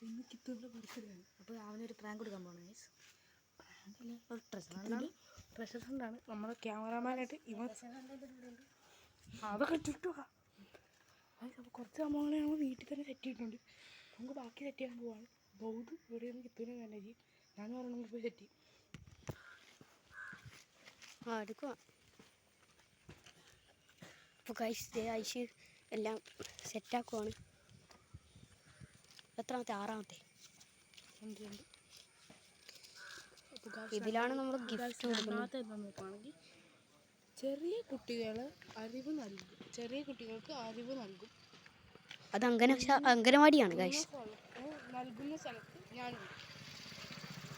ഇന്ന് കിത്തുവിൻ്റെ ബർത്ത്ഡേ ആണ്. അപ്പോൾ അവനൊരു പ്രാങ്ക് കൊടുക്കാൻ പോകണം ഗൈസ്. ഒരു ട്രഷർ ഹണ്ടാണ്. നമ്മുടെ ക്യാമറാമാനായിട്ട് ഇവൻ അതൊക്കെ ചുറ്റുക. അപ്പോൾ കുറച്ച് സംഭവങ്ങൾ ഞങ്ങൾ വീട്ടിൽ തന്നെ സെറ്റ് ചെയ്തിട്ടുണ്ട്. നമുക്ക് ബാക്കി സെറ്റ് ചെയ്യാൻ പോവാണ്. ബൗദ്ധ് ഇവിടെയൊന്ന് കിത്തുവിനെ മാനേജ് ഞാൻ പറഞ്ഞു നമുക്ക് പോയി സെറ്റ് ചെയ്യും. എടുക്കുക. അപ്പോൾ ഗൈസ് ഐഷ് എല്ലാം സെറ്റാക്കുവാണ്. എത്രാമത്തെ? 6ാമത്തെ. ഇതിലാണ് നമ്മൾ ഗിഫ്റ്റ് കൊടുക്കുന്നത്. എന്താണെന്ന് നോക്കുകയാണെങ്കിൽ ചെറിയ കുട്ടികൾക്ക് അറിവ് നൽകും. അത് അംഗനവാടിയാണ് ഗൈസ്. നൽകുന്ന സ്ഥലത്ത് ഞാനുണ്ട്.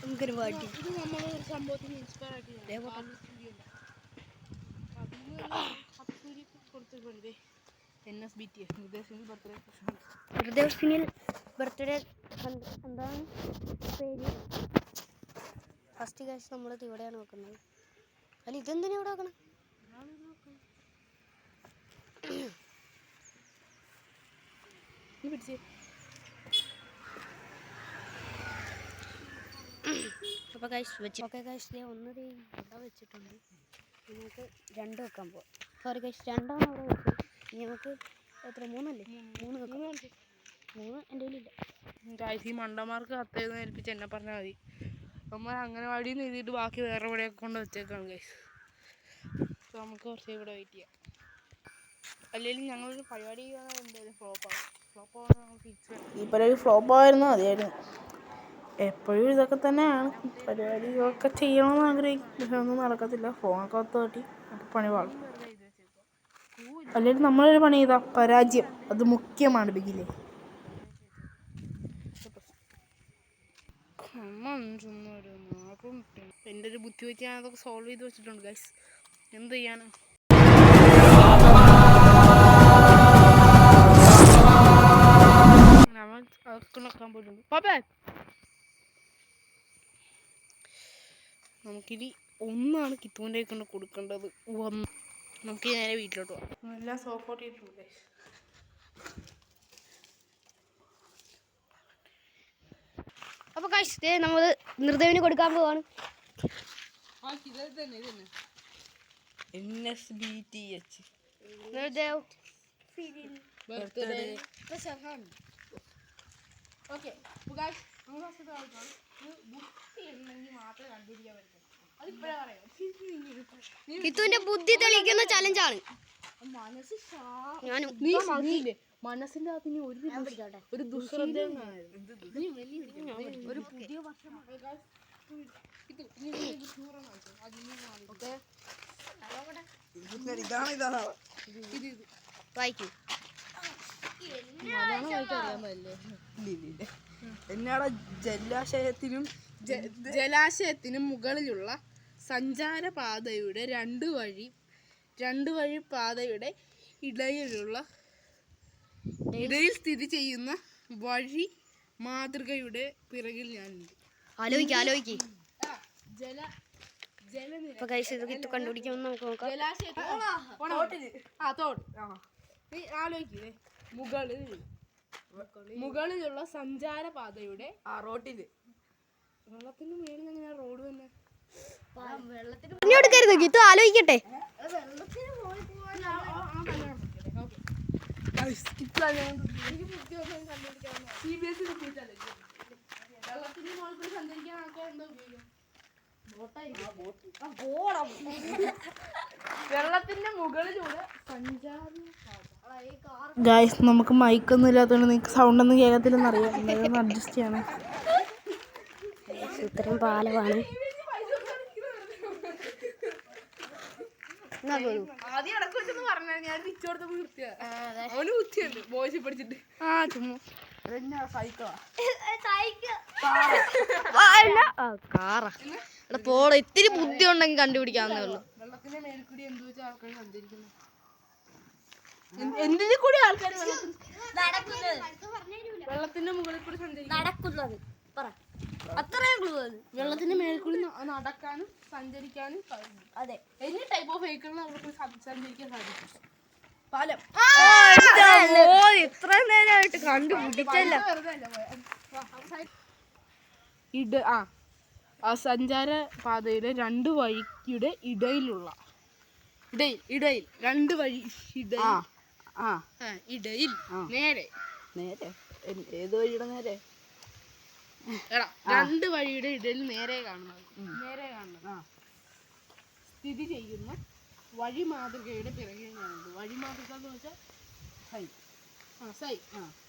അംഗനവാടി ഇത് നമ്മളൊരു സംഭവത്തിന് ഇൻസ്പയർ ആക്കി കൊടുത്തിട്ടുണ്ട്. NSBT ഹൃദയസിനിൽ ബർത്ത്ഡേ എന്താണ് പേര്? ഫസ്റ്റ് ഗൈസ് നമ്മളിത് ഇവിടെയാണ് വെക്കുന്നത്. അല്ല ഇതെന്തിനാ ഇവിടെ വെക്കണം? അപ്പോൾ ഗൈസ് വെച്ച് ഓക്കെ ഗൈസ് ഒന്ന് ഇവിടെ വെച്ചിട്ടുണ്ട്. നമുക്ക് 2 വെക്കാൻ പോവാം. സോറി ഗൈസ് 2ആണ് അവിടെ വെച്ചത്. നമുക്ക് എത്ര 3അല്ലേ? 3 വെക്കാം. 3 എൻ്റെ കയ്യിലില്ല ഗൈസ്. ഈ മണ്ടന്മാർക്ക് കത്തെഴുതാൻ ഏൽപ്പിച്ച് എന്നെ പറഞ്ഞാൽ മതി. നമ്മൾ അംഗനവാടിയിൽ നിന്ന് എഴുതിയിട്ട് ബാക്കി വേറെ എവിടെയൊക്കെ കൊണ്ട് വെച്ചേക്കാണ് ഗൈസ്. അപ്പോൾ നമുക്ക് കുറച്ച് ഇവിടെ വെയിറ്റ് ചെയ്യാം. അല്ലെങ്കിൽ ഞങ്ങളൊരു പരിപാടി എന്തായാലും ഫ്ലോപ്പാവാൻ ഞങ്ങൾ ഫിക്സ്. ഈ പരിപാടി ഫ്ലോപ്പായിരുന്നു മതിയായിരുന്നു. എപ്പോഴും ഇതൊക്കെ തന്നെയാണ്. പരിപാടികളൊക്കെ ചെയ്യണമെന്ന് ആഗ്രഹിക്കും, പക്ഷെ ഒന്നും നടക്കത്തില്ല. ഫോണൊക്കെ ഒത്തു തട്ടി അപ്പോൾ പണി പാടും. അല്ലെങ്കിൽ നമ്മളൊരു പണി ചെയ്താൽ പരാജയം അത് മുഖ്യമാണ് ബിഗിലെ. എൻ്റെ ഒരു ബുദ്ധി വെച്ച് ഞാൻ അതൊക്കെ സോൾവ് ചെയ്ത് വെച്ചിട്ടുണ്ട് ഗൈസ്. എന്ത് ചെയ്യാനാ? അതൊക്കെ നോക്കാൻ പോയിട്ടുണ്ട്. പാപ്പേ നമുക്കിനി 1 കിത്തുവിൻ്റെ കൊണ്ട് കൊടുക്കേണ്ടത്. 1 നമുക്ക് നേരെ വീട്ടിലോട്ട് പോകാം. എല്ലാം സോപ്പോട്ട് ചെയ്തിട്ടുണ്ട് ഗൈസ്. അപ്പോൾ ഗൈസ് നമ്മൾ നിർദ്ദവിന് കൊടുക്കാൻ പോവാണ്. NSBTH നിർദ്ദവ് birthday. ഓക്കെ മാത്രമേ കണ്ടുപിടിക്കാൻ പറ്റും. അതിപ്പോഴേ പറയാം. കിത്തുവിന്റെ ബുദ്ധി തെളിയിക്കുന്ന ചലഞ്ചാണ്. മനസ്സിന്റെ അകത്ത് ഒരു ദുശ്രദ്ധ ഒരു പുതിയ വർഷമാണ്. വായിക്കൂ. എന്നാടാ ജലാശയത്തിനും മുകളിലുള്ള സഞ്ചാരപാതയുടെ രണ്ട് വഴി പാതയുടെ ഇടയിൽ സ്ഥിതി ചെയ്യുന്ന വഴി മാതൃകയുടെ പിറകിൽ ഞാനുണ്ട്. ആലോചിക്ക്. കണ്ടുപിടിക്കുമെന്ന് നമുക്ക് നോക്കാം. ആലോചിക്കേ. മുകളിലുള്ള സഞ്ചാരപാതയുടെ റോഡില് വെള്ളത്തിന് മേളിൽ എങ്ങനെയാ റോഡ് തന്നെ? വെള്ളത്തിന് ഗീതു ആലോചിക്കട്ടെ. വെള്ളത്തിന്റെ മുകളിലൂടെ ഗായ്സ്, നമുക്ക് മൈക്കൊന്നും ഇല്ലാത്തതുകൊണ്ട് നിങ്ങൾക്ക് സൗണ്ട് ഒന്നും കേൾക്കത്തില്ലെന്ന് അറിയാം. എന്തായാലും അഡ്ജസ്റ്റ് ചെയ്യണം. ഇത്രയും പാലമാണ്. ഇത്തിരി ബുദ്ധി ഉണ്ടെങ്കിൽ കണ്ടുപിടിക്കാവുന്നേ ഉള്ളൂ. വെള്ളത്തിന്റെ മേൽക്കൂടി എന്ത് വെച്ചാൽ ആൾക്കാർ സഞ്ചരിക്കുന്നു. എന്തിനു കൂടി ആൾക്കാർ വെള്ളത്തിന്റെ മുകളിൽ കൂടി നടക്കുന്നത് വെള്ളത്തിന്റെ മേൽ കൂടി നടക്കാനും സഞ്ചരിക്കാനും സാധിക്കും. അതെ, എനി ടൈപ്പ് ഓഫ് വെഹിക്കിളിന് അവിടെ കൂടി സഞ്ചരിക്കാൻ സാധിക്കും. പാലം ഇത്ര നേരമായിട്ട് കണ്ടുപിടിച്ചല്ല. ആ സഞ്ചാര പാതയിലെ രണ്ട് വഴിയുടെ ഇടയിലുള്ള ഇടയിൽ രണ്ട് വഴി ഇടയിൽ നേരെ ഏത് വഴിയുടെ നേരെ? രണ്ട് വഴിയുടെ ഇടയിൽ നേരെ കാണുന്നത് സ്ഥിതി ചെയ്യുന്ന വഴി മാതൃകയുടെ പിറകിൽ ഞാനുണ്ട്. വഴി മാതൃക എന്ന് വെച്ചാൽ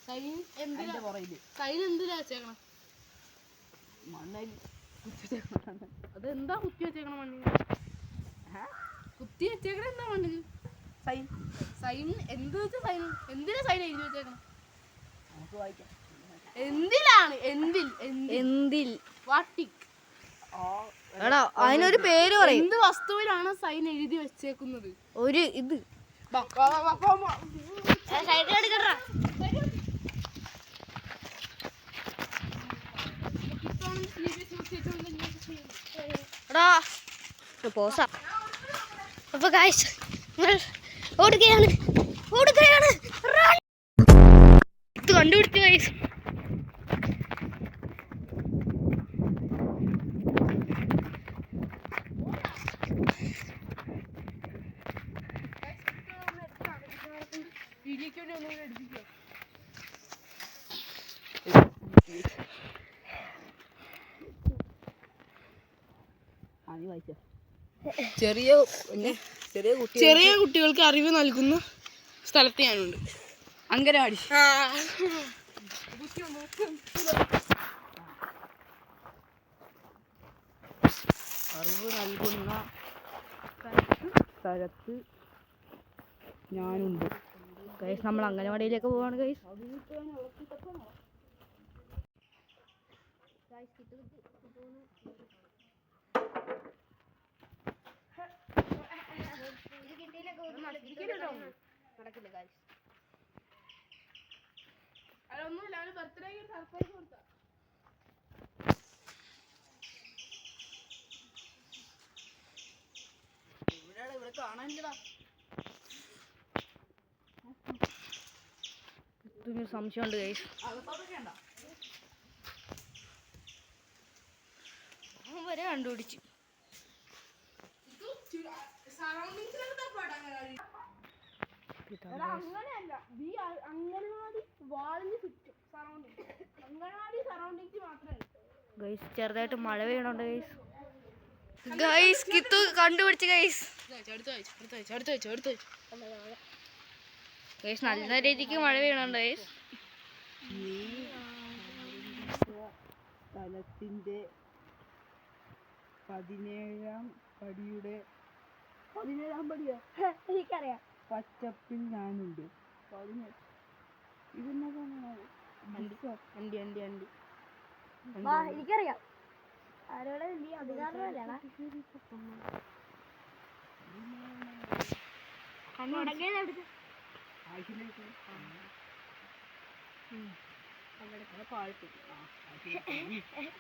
സൈൻ എന്തിനാ വെച്ചേക്കണം? മണ്ണിൽ അതെന്താ കുത്തി വെച്ചേക്കണം മണ്ണിൽ? കുത്തി വെച്ചേക്കണം എന്താ മണ്ണിൽ? സൈൻ എന്ത് വെച്ചാൽ സൈൻ എന്തിനാ സൈൻ എഴുതി വെച്ചേക്കണം? നമുക്ക് വായിക്കാം. എന്തിലാണ്? അതിനൊരു പേര് പറയും. എന്ത് വസ്തുവിലാണ് സൈൻ എഴുതി വെച്ചേക്കുന്നത്? ഒരു ഇത് അപ്പൊ ഗായ്സ് ഓടുകയാണ് കണ്ടുപിടിച്ചു ഗായ്സ്. ചെറിയ കുട്ടികൾക്ക് അറിവ് നൽകുന്ന സ്ഥലത്ത് ഞാനുണ്ട്. അങ്കനവാടി. അറിവ് നൽകുന്ന സ്ഥലത്ത് ഞാനുണ്ട്. ഗൈസ് നമ്മൾ അംഗനവാടിയിലേക്ക് പോവാണ് ഗൈസ്. നടക്കില്ല ഗൈസ്. അതൊന്നുമില്ല, അവന് ബർത്ത്ഡേക്ക് സർപ്രൈസ് കൊടുത്താ. ഇവിടെ കാണാനില്ലടാ. സംശയമുണ്ട് ഗൈസ്. വരെ കണ്ടുപിടിച്ചു. അങ്ങനെയല്ല, അംഗനവാടി വാളിന് ചുറ്റും സറൗണ്ടിങ്, അംഗനവാടി സറൗണ്ടിങ്സ് മാത്രമേ. ഗൈസ് ചെറുതായിട്ട് മഴ പെയ്യണുണ്ട് ഗൈസ്. ഗൈസ് കിത്തു കണ്ടുപിടിച്ചു ഗൈസ്. ഗൈസ് നല്ല രീതിക്ക് മഴ പെയ്യണുണ്ട് ഗൈസ്. സ്ഥലത്തിന്റെ 17ാം പടിയുടെ 17ാം പടിയാ എനിക്കറിയാം. പച്ചപ്പിൽ ഞാനുണ്ട്. എനിക്കറിയാം. ആരോടെ നീ അധികാരമല്ലേടാ?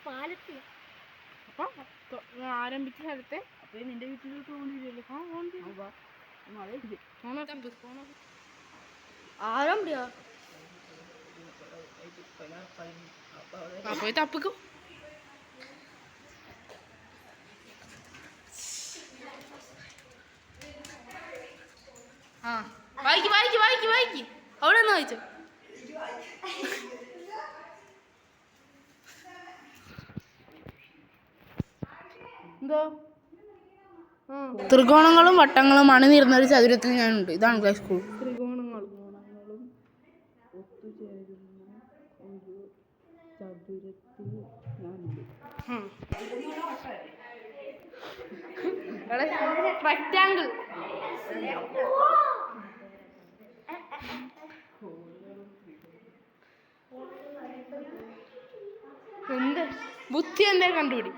പാലത്തിൽ ആരംഭിച്ച സ്ഥലത്തെ അപ്പൊ നിന്റെ വീട്ടിലോട്ട് പോകണ്ടില്ലല്ലോ. ആരംഭിയാ പോയി തപ്പിക്കും. വായിക്ക് അവിടെ ഒന്ന് വായിച്ചോ. എന്തോ ത്രികോണങ്ങളും വട്ടങ്ങളും അണിനിരുന്ന ഒരു ചതുരത്തിൽ ഞാനുണ്ട്. ഇതാണ് ക്ലാസ് സ്കൂൾ. ത്രികോണങ്ങളും ഒത്തുചേരുന്ന ഒരു ചതുരത്തിൽ ഞാനുണ്ട്. റെക്റ്റാങ്കിൾ. എന്ത് ബുദ്ധി എന്താ കണ്ടുപിടി.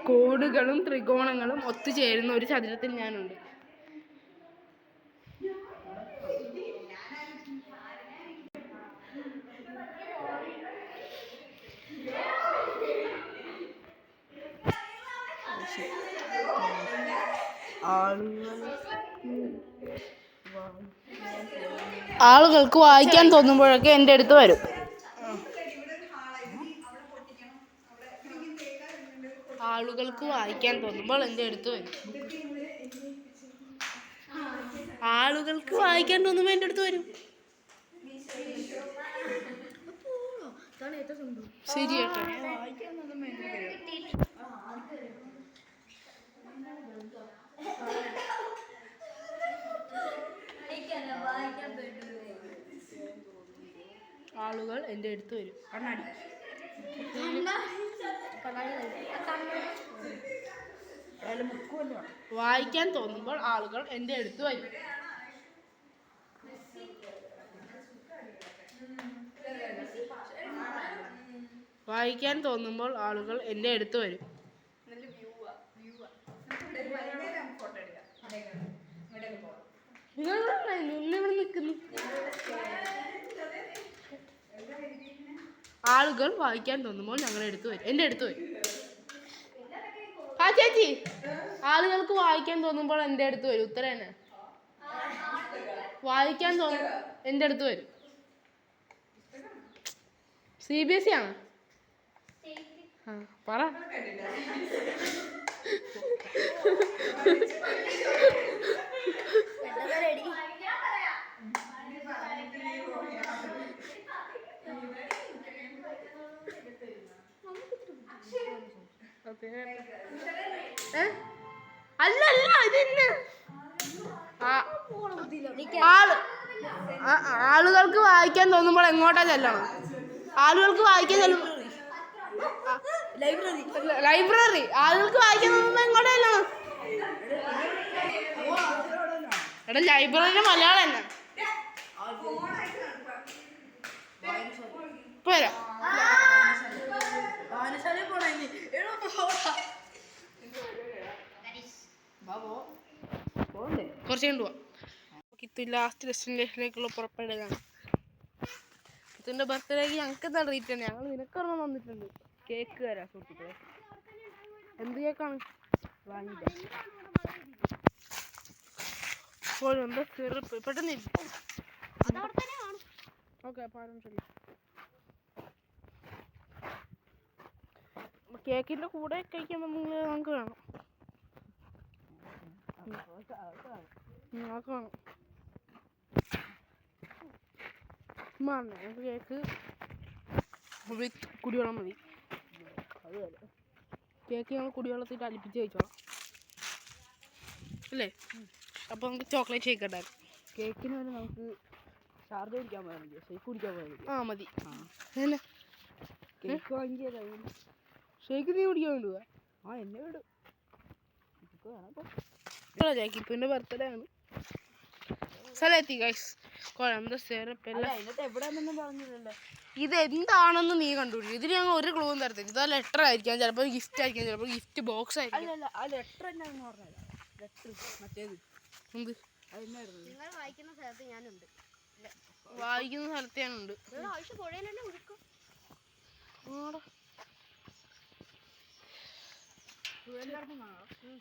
കോണുകളും ത്രികോണങ്ങളും ഒത്തുചേരുന്ന ഒരു ചതുരത്തിൽ ഞാനുണ്ട്. ആളുകൾക്ക് വായിക്കാൻ തോന്നുമ്പോഴൊക്കെ എൻ്റെ അടുത്ത് വരും. ആളുകൾക്ക് വായിക്കാൻ തോന്നുമ്പോൾ എൻ്റെ അടുത്ത് വരും. ആളുകൾക്ക് വായിക്കാൻ തോന്നുമ്പോൾ എൻ്റെ അടുത്ത് വരും. ശരി കേട്ടോ. ആളുകൾ എൻ്റെ അടുത്ത് വരും. വായിക്കാൻ തോന്നുമ്പോൾ ആളുകൾ എൻ്റെ അടുത്ത് വരും. വായിക്കാൻ തോന്നുമ്പോൾ ആളുകൾ എൻ്റെ അടുത്ത് വരും. ആളുകൾ വായിക്കാൻ തോന്നുമ്പോൾ ഞങ്ങളുടെ അടുത്ത് വരും, എൻ്റെ അടുത്ത് വരും. ആ ചേച്ചി, ആളുകൾക്ക് വായിക്കാൻ തോന്നുമ്പോൾ എൻ്റെ അടുത്ത് വരും. ഉത്തരം തന്നെ. വായിക്കാൻ തോന്നും എൻ്റെ അടുത്ത് വരും. CBSE ആണ്. ആ പറ. അല്ല ഇതിന് ആളുകൾക്ക് വായിക്കാൻ തോന്നുമ്പോൾ എങ്ങോട്ടാ ചെല്ലണം? ആളുകൾക്ക് വായിക്കാൻ ചെല്ലുമ്പോൾ ലൈബ്രറി. ആളുകൾക്ക് വായിക്കാൻ തോന്നുമ്പോൾ എങ്ങോട്ടാ ചെല്ലണം? എടാ ലൈബ്രറിയുടെ മലയാളം തന്നെ. പോരാ കുറച്ച് കണ്ടു പോവാം. ലാസ്റ്റ് ഡെസ്റ്റിനേഷനിലേക്കുള്ള പുറപ്പെടുകയാണ്. ഇതിൻ്റെ ബർത്ത്ഡേക്ക് ഞങ്ങൾക്ക് എന്താ ട്രീറ്റ് തന്നെ. ഞങ്ങൾ നിനക്കൊരെണ്ണം വന്നിട്ടുണ്ട്. കേക്ക് തരാം സുഹൃത്തുക്കളെ. എന്ത് കേക്കാണ്? എന്താ ചെറുപ്പ് പെട്ടെന്ന്. ഓക്കെ കേക്കിൻ്റെ കൂടെ കഴിക്കുമ്പോൾ നമുക്ക് വേണം. കേക്ക് വിത്ത് കുടിവെള്ളം മതി. കേക്ക് ഞങ്ങൾ കുടിവെള്ളത്തിട്ട് അലിപ്പിച്ച് കഴിച്ചോളാം അല്ലേ? അപ്പോൾ നമുക്ക് ചോക്ലേറ്റ് ഷേക്ക് ഉണ്ടാക്കും. കേക്കിന് വരെ നമുക്ക് ചാർജ് കുടിക്കാൻ പോയാൽ മതി. ഷേക്ക് കുടിക്കാൻ പോയാൽ മതി. ആ മതി. എന്നെ കേക്ക് വാങ്ങിയതാ. ഷേക്ക് നീ കുടിക്കാൻ വേണ്ടുക? ആ എന്നെ വിടും. ജാക്കിപ്പിൻ്റെ ബർത്ത്ഡേ ആണ്. സ്ഥലമെത്തി ഗൈസ്. കുഴമ്പ് സിറപ്പെല്ലാം എവിടെയാണെന്നൊന്നും പറഞ്ഞില്ലല്ലോ. ഇത് എന്താണെന്ന് നീ കണ്ടുപിടിക്കും. ഇതിന് ഞങ്ങൾ ഒരു ക്ലൂവും തരത്തില്ല. ഇത് ലെറ്റർ ആയിരിക്കാം, ചിലപ്പോൾ ഗിഫ്റ്റ് ആയിരിക്കാം, ചിലപ്പോൾ ഗിഫ്റ്റ് ബോക്സ് ആയിരിക്കും. ആ ലെറ്റർ എന്നാന്ന് പറഞ്ഞത്? ലെറ്റർ മറ്റേത് എന്ത്? നിങ്ങൾ വായിക്കുന്ന സ്ഥലത്ത് ഞാനുണ്ട്. വായിക്കുന്ന സ്ഥലത്ത് ഞാനുണ്ട്.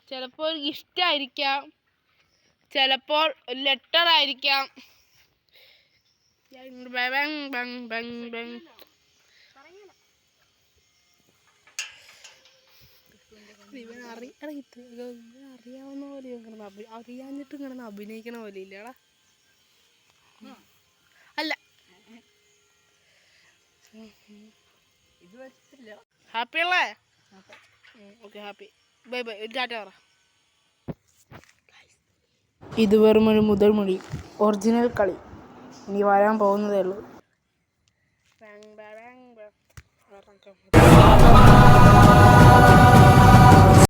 ചിലപ്പോൾ ഒരു ഗിഫ്റ്റ് ആയിരിക്കാം, ചിലപ്പോൾ ഒരു ലെറ്റർ ആയിരിക്കാം. അറിയാവുന്ന പോലെ അറിയാഞ്ഞിട്ട് ഇങ്ങനെ അഭിനയിക്കണ പോലെ ഇല്ലടാ. അല്ല ഇത് വെച്ചിട്ടില്ല. ഹാപ്പി അല്ലേ? Okay happy. Bye bye. Tata പറ. ഇത് വെറും ഒരു മുതൽമൊഴി. ഒറിജിനൽ കളി ഇനി വരാൻ പോകുന്നതേ ഉള്ളൂ.